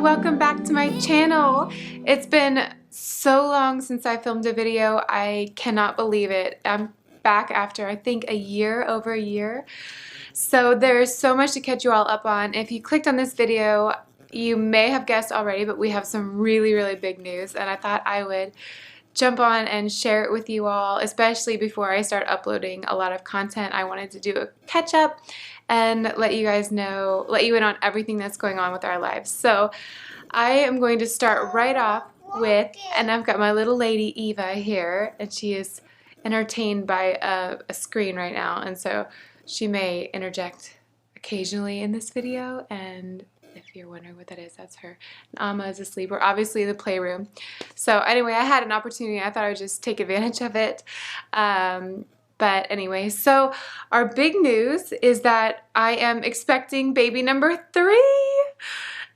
welcome back to my channel. It's been so long since I filmed a video. I cannot believe it. I'm back after I think over a year. So there's so much to catch you all up on. If you clicked on this video, you may have guessed already, but we have some really big news, and I thought I would jump on and share it with you all, especially before I start uploading a lot of content. I wanted to do a catch up and let you guys know, let you in on everything that's going on with our lives. So I am going to start right off with, and I've got my little lady Eva here, and she is entertained by a screen right now, and so she may interject occasionally in this video, and if you're wondering what that is, that's her. Amma is asleep. We're obviously in the playroom. So anyway, I had an opportunity. I thought I would just take advantage of it. But anyway, so our big news is that I am expecting baby number 3.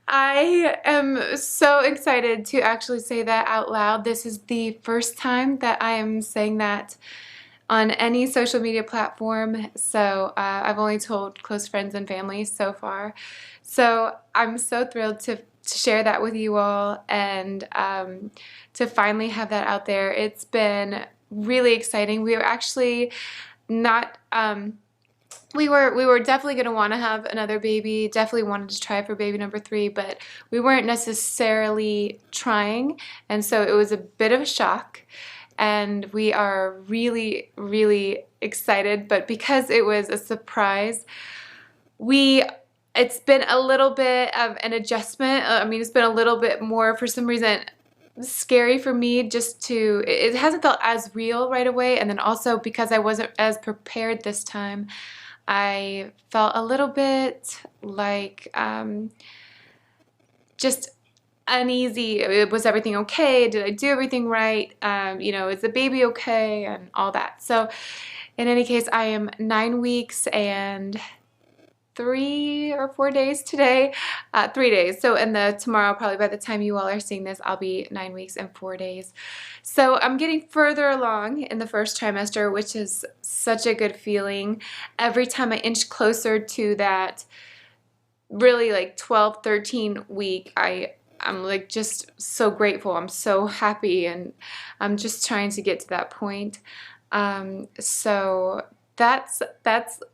I am so excited to actually say that out loud. This is the first time that I am saying that on any social media platform, so I've only told close friends and family so far. So I'm so thrilled to share that with you all, and to finally have that out there. It's been really exciting. We were actually not, we were definitely going to want to have another baby, definitely wanted to try for baby number 3, but we weren't necessarily trying, and so it was a bit of a shock. And we are really excited, but because it was a surprise, it's been a little bit of an adjustment. I mean, it's been a little bit more, for some reason, scary for me. It hasn't felt as real right away, and then also because I wasn't as prepared this time, I felt a little bit like just uneasy. Was everything okay? Did I do everything right? You know, is the baby okay? And all that. So in any case, I am 9 weeks and 3 or 4 days today. 3 days. So tomorrow, probably by the time you all are seeing this, I'll be 9 weeks and 4 days. So I'm getting further along in the first trimester, which is such a good feeling. Every time I inch closer to that really like 12, 13 week, I'm like just so grateful. I'm so happy, and I'm just trying to get to that point. So that's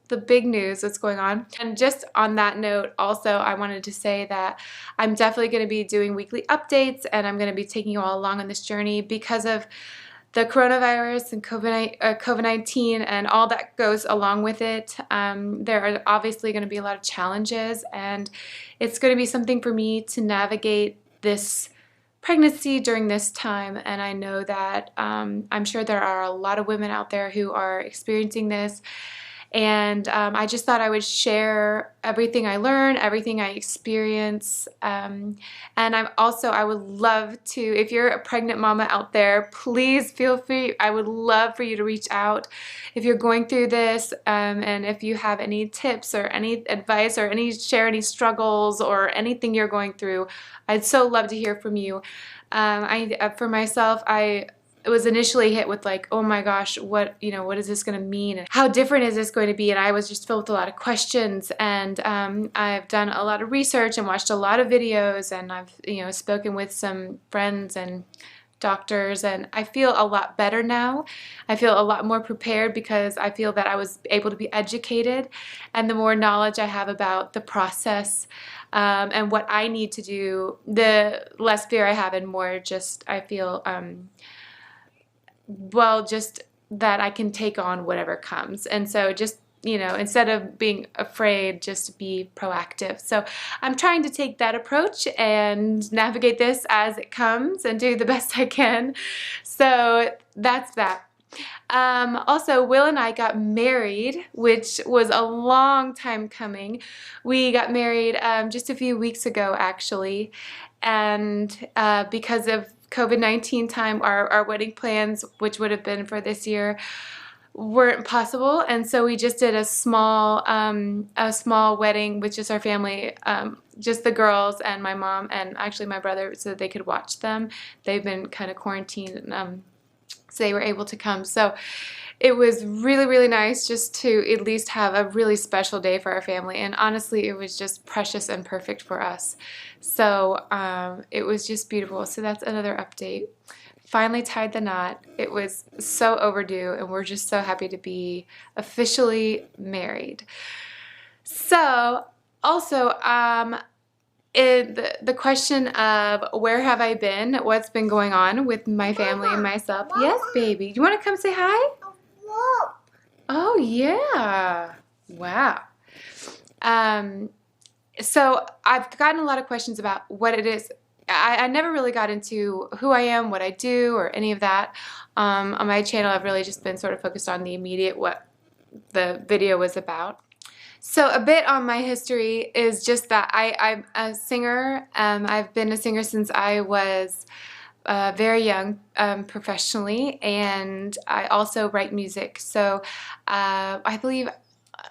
the big news that's going on. And just on that note, also, I wanted to say that I'm definitely going to be doing weekly updates, and I'm going to be taking you all along on this journey because of the coronavirus and COVID-19 and all that goes along with it. There are obviously going to be a lot of challenges, and it's going to be something for me to navigate this pregnancy during this time. And I know that I'm sure there are a lot of women out there who are experiencing this. And I just thought I would share everything I learn, everything I experience. And I would love to, if you're a pregnant mama out there, please feel free. I would love for you to reach out if you're going through this, and if you have any tips or any advice or share any struggles or anything you're going through. I'd so love to hear from you. For myself, I was initially hit with like, oh my gosh, what is this going to mean? And how different is this going to be? And I was just filled with a lot of questions. And I've done a lot of research and watched a lot of videos, and I've spoken with some friends and doctors, and I feel a lot better now. I feel a lot more prepared because I feel that I was able to be educated, and the more knowledge I have about the process and what I need to do, the less fear I have, and more just I feel just that I can take on whatever comes. And so just, instead of being afraid, just be proactive. So I'm trying to take that approach and navigate this as it comes and do the best I can. So that's that. Also, Will and I got married, which was a long time coming. We got married just a few weeks ago, actually. And because of COVID-19 time, our wedding plans, which would have been for this year, weren't possible, and so we just did a small wedding with just our family, just the girls and my mom and actually my brother, so that they could watch them. They've been kind of quarantined, so they were able to come. So it was really, really nice just to at least have a really special day for our family. And honestly, it was just precious and perfect for us. So it was just beautiful. So that's another update. Finally tied the knot. It was so overdue, and we're just so happy to be officially married. So also, the question of where have I been, what's been going on with my family and myself. Mama. Yes, baby. You want to come say hi? Oh, yeah. Wow. So I've gotten a lot of questions about what it is. I never really got into who I am, what I do, or any of that. On my channel, I've really just been sort of focused on the immediate, what the video was about. So a bit on my history is just that I'm a singer. I've been a singer since I was very young, professionally, and I also write music. So I believe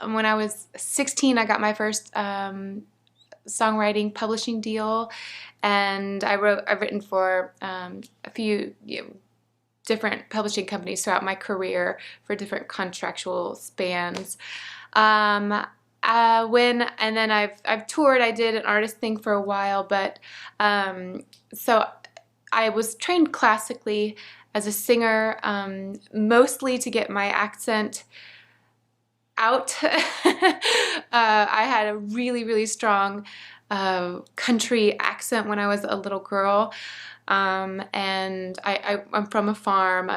when I was 16, I got my first songwriting publishing deal, and I've written for a few different publishing companies throughout my career for different contractual spans. And then I've toured. I did an artist thing for a while, but so I was trained classically as a singer, mostly to get my accent out. I had a really, really strong country accent when I was a little girl. And I'm from a farm.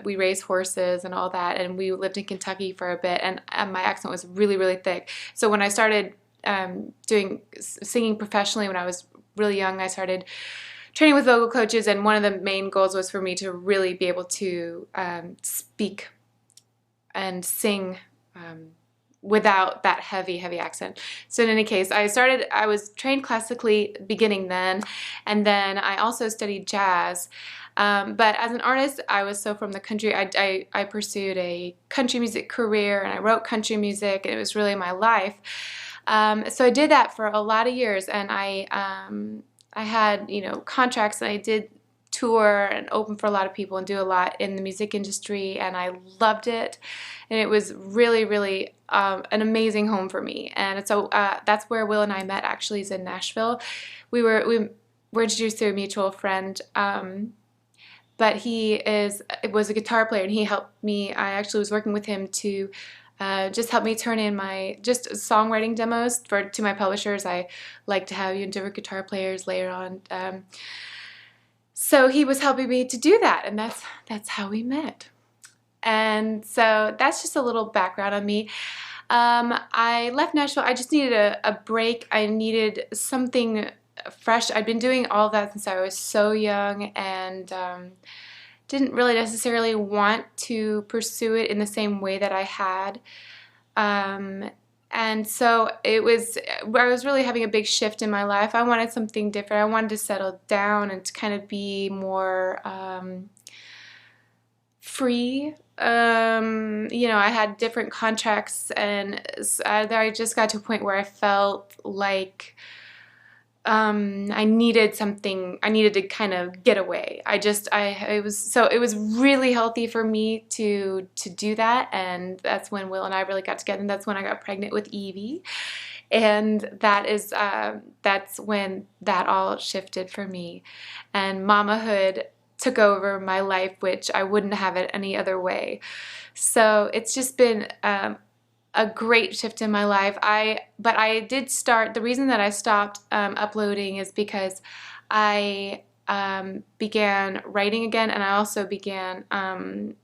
We raise horses and all that, and we lived in Kentucky for a bit, and my accent was really, really thick. So when I started singing professionally when I was really young, I started training with vocal coaches, and one of the main goals was for me to really be able to speak and sing without that heavy accent. So in any case, I was trained classically beginning then, and then I also studied jazz. But as an artist, I was so from the country. I pursued a country music career, and I wrote country music, and it was really my life. So I did that for a lot of years, and I had contracts, and I did tour and open for a lot of people and do a lot in the music industry, and I loved it, and it was really, really an amazing home for me. And so that's where Will and I met, actually, is in Nashville. We were introduced through a mutual friend, but he was a guitar player, and he helped me. I actually was working with him to just help me turn in my songwriting demos to my publishers. I like to have different guitar players later on. So he was helping me to do that, and that's how we met. And so that's just a little background on me. I left Nashville. I just needed a break. I needed something fresh. I'd been doing all of that since I was so young, and didn't really necessarily want to pursue it in the same way that I had. And so I was really having a big shift in my life. I wanted something different. I wanted to settle down and to kind of be more free. I had different contracts, and I just got to a point where I felt like I needed something. I needed to kind of get away. It was really healthy for me to do that, and that's when Will and I really got together, and that's when I got pregnant with Evie, and that's when that all shifted for me, and mamahood took over my life, which I wouldn't have it any other way. So it's just been a great shift in my life. But I did start, the reason that I stopped uploading is because I began writing again, and I also began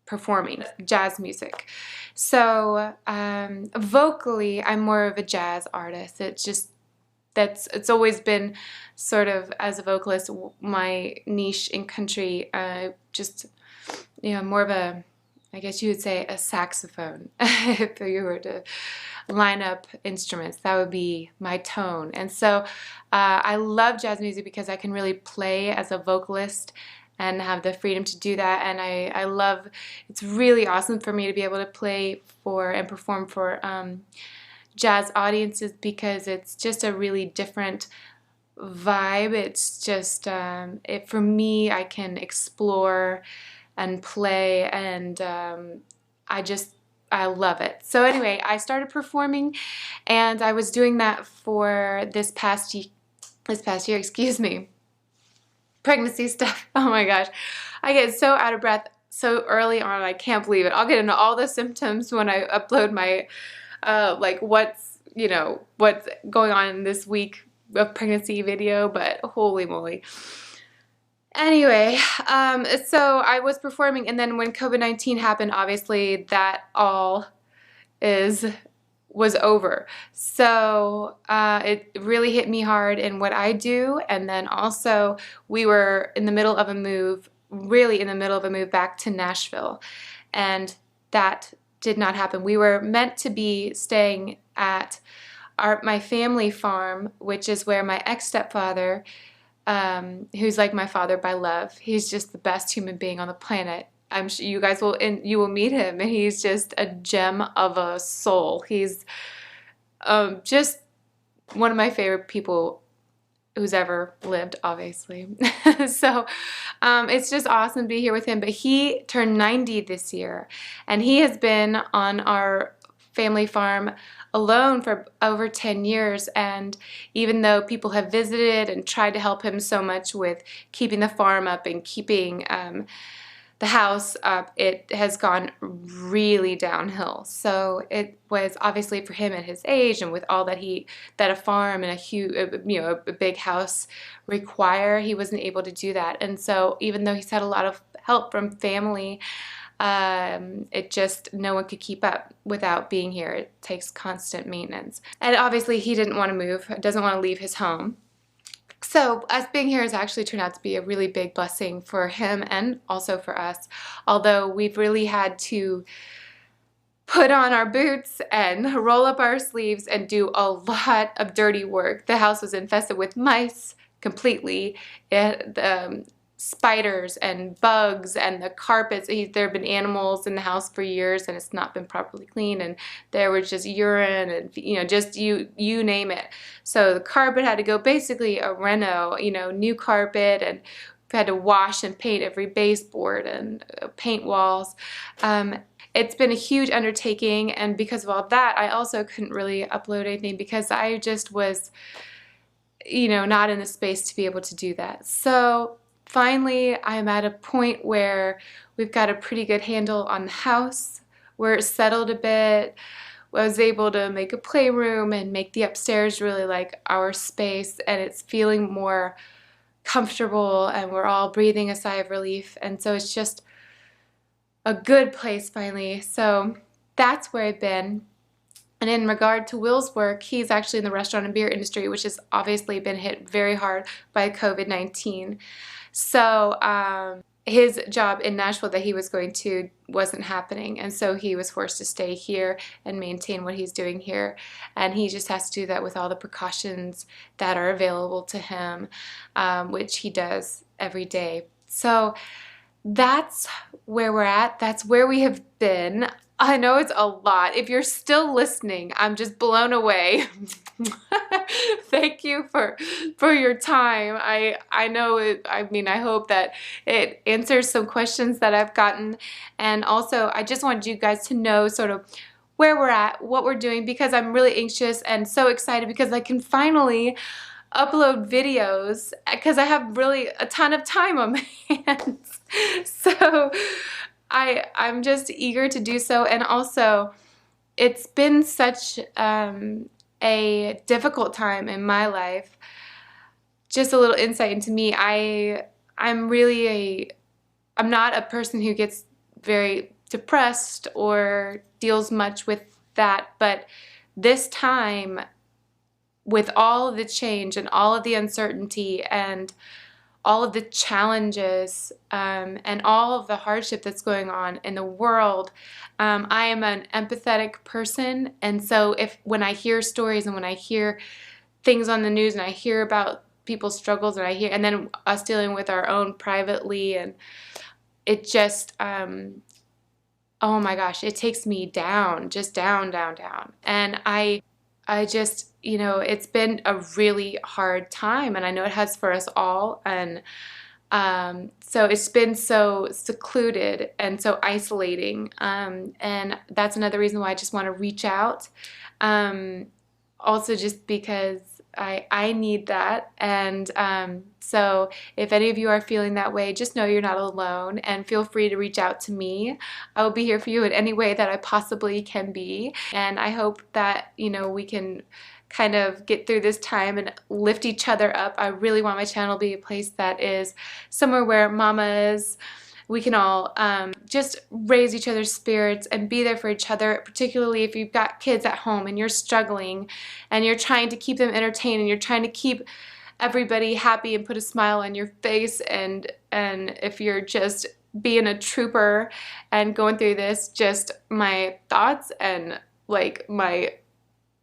performing jazz music. So vocally, I'm more of a jazz artist. It's always been sort of, as a vocalist, my niche in country, more of a, I guess you would say, a saxophone. If you were to line up instruments, that would be my tone. And so I love jazz music because I can really play as a vocalist and have the freedom to do that. And I love, it's really awesome for me to be able to play for and perform for jazz audiences, because it's just a really different vibe. It's just, for me, I can explore and play, and I love it. So anyway, I started performing, and I was doing that for this past year, excuse me. Pregnancy stuff. Oh my gosh. I get so out of breath so early on. I can't believe it. I'll get into all the symptoms when I upload my like what's going on in this week of pregnancy video, but holy moly. Anyway, so I was performing, and then when COVID-19 happened, obviously that all was over. So it really hit me hard in what I do, and then also we were in the middle of a move, really in the middle of a move back to Nashville, and that did not happen. We were meant to be staying at my family farm, which is where my ex-stepfather, who's like my father by love, he's just the best human being on the planet. I'm sure you guys will, and you will meet him, and he's just a gem of a soul. He's just one of my favorite people who's ever lived, obviously. So it's just awesome to be here with him. But he turned 90 this year, and he has been on our family farm alone for over 10 years. And even though people have visited and tried to help him so much with keeping the farm up and keeping the house up, it has gone really downhill. So it was obviously for him at his age, and with all that a farm and a huge, a big house require, he wasn't able to do that. And so even though he's had a lot of help from family, it just, no one could keep up without being here. It takes constant maintenance. And obviously he didn't want to move, doesn't want to leave his home. So us being here has actually turned out to be a really big blessing for him and also for us, although we've really had to put on our boots and roll up our sleeves and do a lot of dirty work. The house was infested with mice completely. Spiders and bugs, and the carpets. There have been animals in the house for years, and it's not been properly cleaned, and there was just urine, and just you name it. So the carpet had to go, basically a reno, new carpet, and we had to wash and paint every baseboard and paint walls. It's been a huge undertaking, and because of all that, I also couldn't really upload anything because I just was, not in the space to be able to do that. So finally, I'm at a point where we've got a pretty good handle on the house. We're settled a bit. I was able to make a playroom and make the upstairs really like our space, and it's feeling more comfortable, and we're all breathing a sigh of relief. And so it's just a good place finally. So that's where I've been. And in regard to Will's work, he's actually in the restaurant and beer industry, which has obviously been hit very hard by COVID-19. So his job in Nashville that he was going to wasn't happening, and so he was forced to stay here and maintain what he's doing here, and he just has to do that with all the precautions that are available to him, which he does every day. So that's where we're at. That's where we have been. I know it's a lot. If you're still listening, I'm just blown away. Thank you for your time. I know it, I hope that it answers some questions that I've gotten, and also I just wanted you guys to know sort of where we're at, what we're doing, because I'm really anxious and so excited because I can finally upload videos because I have really a ton of time on my hands. So I'm just eager to do so, and also it's been such a difficult time in my life. Just a little insight into me. I'm not a person who gets very depressed or deals much with that, but this time, with all of the change and all of the uncertainty and all of the challenges and all of the hardship that's going on in the world, I am an empathetic person, and so when I hear stories and when I hear things on the news and I hear about people's struggles and then us dealing with our own privately, and it just oh my gosh, it takes me down, just down, down, down. And I just, it's been a really hard time, and I know it has for us all. And So it's been so secluded and so isolating, and that's another reason why I just want to reach out. Also just because I need that, and so if any of you are feeling that way, just know you're not alone, and feel free to reach out to me. I will be here for you in any way that I possibly can be, and I hope that, you know, we can kind of get through this time and lift each other up. I really want my channel to be a place that is somewhere where mamas, we can all just raise each other's spirits and be there for each other, particularly if you've got kids at home and you're struggling and you're trying to keep them entertained and you're trying to keep everybody happy and put a smile on your face, and if you're just being a trooper and going through this, just my thoughts and like my,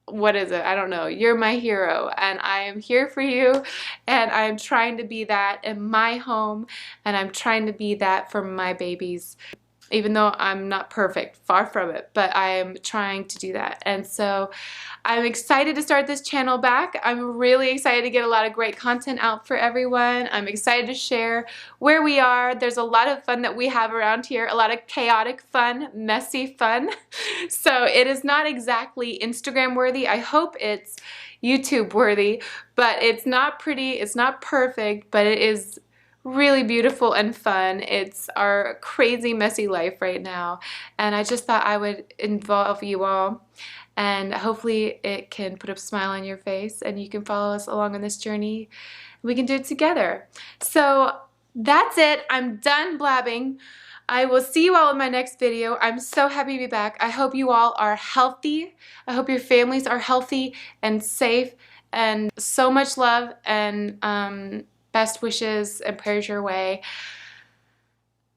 what is it? I don't know. You're my hero, and I am here for you, and I'm trying to be that in my home, and I'm trying to be that for my babies. Even though I'm not perfect, far from it, but I am trying to do that. And so I'm excited to start this channel back. I'm really excited to get a lot of great content out for everyone. I'm excited to share where we are. There's a lot of fun that we have around here, a lot of chaotic fun, messy fun. So it is not exactly Instagram worthy. I hope it's YouTube worthy, but it's not pretty, it's not perfect, but it is really beautiful and fun. It's our crazy messy life right now, and I just thought I would involve you all, and hopefully it can put a smile on your face and you can follow us along on this journey. We can do it together. So that's it. I'm done blabbing. I will see you all in my next video. I'm so happy to be back. I hope you all are healthy. I hope your families are healthy and safe, and so much love and best wishes and prayers your way.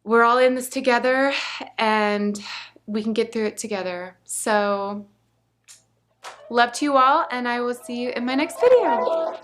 We're all in this together, and we can get through it together. So, love to you all, and I will see you in my next video.